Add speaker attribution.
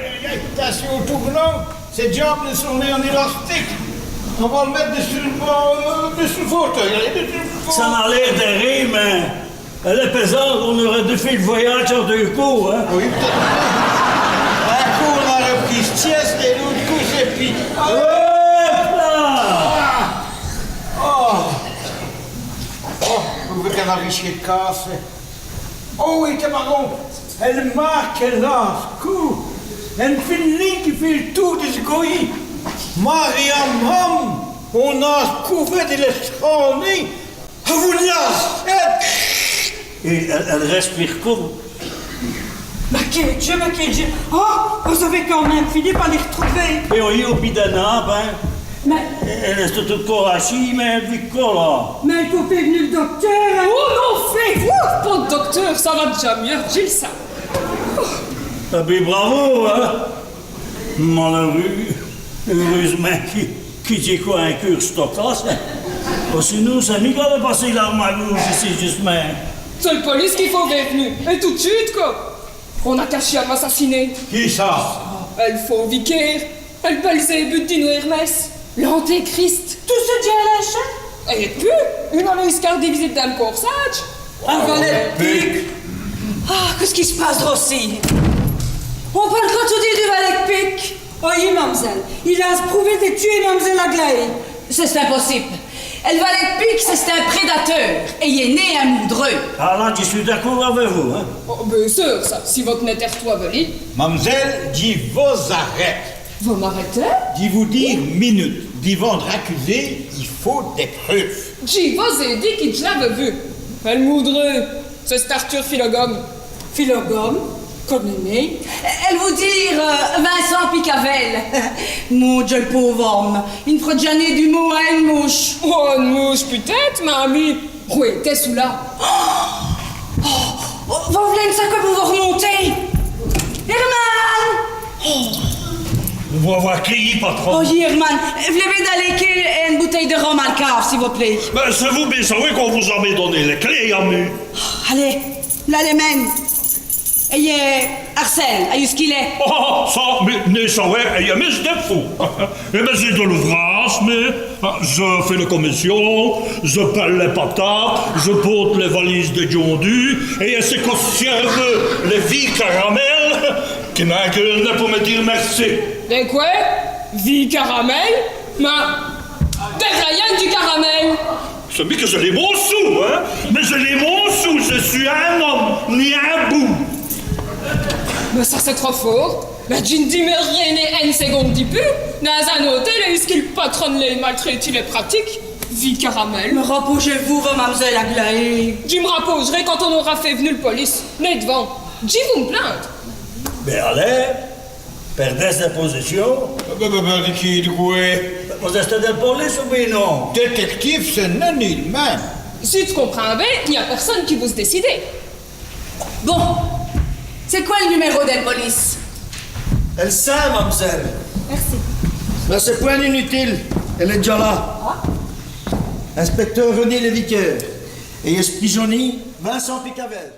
Speaker 1: aïe, aïe, attention au tournant, ces diables sont nés en élastique. On va le mettre dessus le fauteuil.
Speaker 2: Ça m'a l'air de rire, mais elle est pesante, on aurait dû faire le voyage en 2 coups, hein?
Speaker 1: Oui, peut-être. Un coup, on a repris sieste et l'autre coup, c'est puis. Vous qu'elle a riché de casse. Oh oui, t'es marron. Elle marque là, coup. Elle fait une ligne qui fait le tour de ce goï. Mariam, on a couvert de l'estronier. Vous l'avez.
Speaker 2: Et elle respire comme.
Speaker 3: Maquette. Oh, vous avez quand même fini par les retrouver.
Speaker 2: Et on y est au bidana, ben.
Speaker 3: Mais
Speaker 2: Elle est toute corachie, mais elle vit quoi, là?
Speaker 3: il faut prévenir le docteur. Hein.
Speaker 4: Oh non, fait-vous pas de docteur, ça va déjà mieux, j'ai le sang.
Speaker 2: Ah ben bravo, hein? Malheureux. Heureusement qui dit quoi un cure stockage, hein? Sinon, c'est nous qui avons passé l'arme à gauche ici, justement.
Speaker 4: C'est le police qu'il faut venu, et tout de suite, quoi. On a caché à m'assassiner.
Speaker 1: Qui ça?
Speaker 4: Elle faut vicaire, elle Belzébuth d'Ino Hermès, l'antéchrist.
Speaker 3: Tout ce dialogue.
Speaker 4: Et puis, une analyse carte des visites d'un corsage.
Speaker 3: Un valet de pique. Ah, qu'est-ce qui se passe, Rossi? On parle quand tu dis du valet de pique. Oui, mademoiselle. Il a prouvé de tuer mademoiselle Aglaé.
Speaker 5: C'est impossible. Elle valet de pique, c'est un prédateur. Et il est né un moudreux.
Speaker 2: Ah là, je suis d'accord avec vous, hein?
Speaker 4: Oh, bien sûr, ça, si votre nettertois veut.
Speaker 1: Mademoiselle, dis vos arrêts.
Speaker 4: Vous m'arrêtez?
Speaker 1: Dis vous dire minute. Dis vendre accusé, il faut des preuves.
Speaker 4: J'y vous ai dit qu'il l'avait vu. Elle moudreux, c'est cet Arthur Philogome.
Speaker 3: Philogome, connaît.
Speaker 5: Elle vous dire Vincent Picavel. Mon Dieu, le pauvre homme. Il ne fera jamais du mot à une mouche.
Speaker 4: Oh, une mouche, peut-être, mamie. Oui, t'es sous là.
Speaker 5: Vous voulez ça que vous vous remontez? Herman!
Speaker 2: On va avoir crié, patron.
Speaker 5: Oh, Herman, voulez-vous d'aller une bouteille de rhum à la cave, s'il vous plaît?
Speaker 6: Ben, c'est vous bien savez qu'on vous avait donné les clés, ami.
Speaker 5: Allez, là les mène. Et Arcel, à ce qu'il est.
Speaker 6: Oh, ça, mais ne savez, il y a mis des fous. Eh ben, j'ai de l'ouvrage, mais je fais la commission, je pèle les patates, je porte les valises de Diondu, et c'est qu'on serve les vies caramel qui m'inculnent pour me dire merci.
Speaker 4: Et quoi? Vie caramel? Mais t'es rien du caramel!
Speaker 6: C'est bien que je l'ai mon sou, hein? Mais je l'ai mon sou, je suis un homme, ni un bout.
Speaker 4: Mais ça c'est trop fort. Mais je ne dis rien une seconde du plus. Dans un hôtel, est-ce qu'il patronne les maltraités les pratiques? Vie caramel.
Speaker 5: Me reposez-vous, mademoiselle Aglaé.
Speaker 4: Je me reposerai quand on aura fait venir le police. Né devant. J'y vous me plaindre.
Speaker 2: Ben allez, perdez sa position.
Speaker 1: Qui doué?
Speaker 2: Vous êtes de la police ou bien non?
Speaker 1: Détective, c'est non il-même.
Speaker 4: Si tu comprends bien, il n'y a personne qui vous se décide.
Speaker 5: Bon, c'est quoi le numéro de la police?
Speaker 7: Elle sait, mademoiselle.
Speaker 5: Merci.
Speaker 7: Mais c'est point inutile. Elle est déjà là. Inspecteur René Léviqueur. Et esprit Johnny, Vincent Picavel.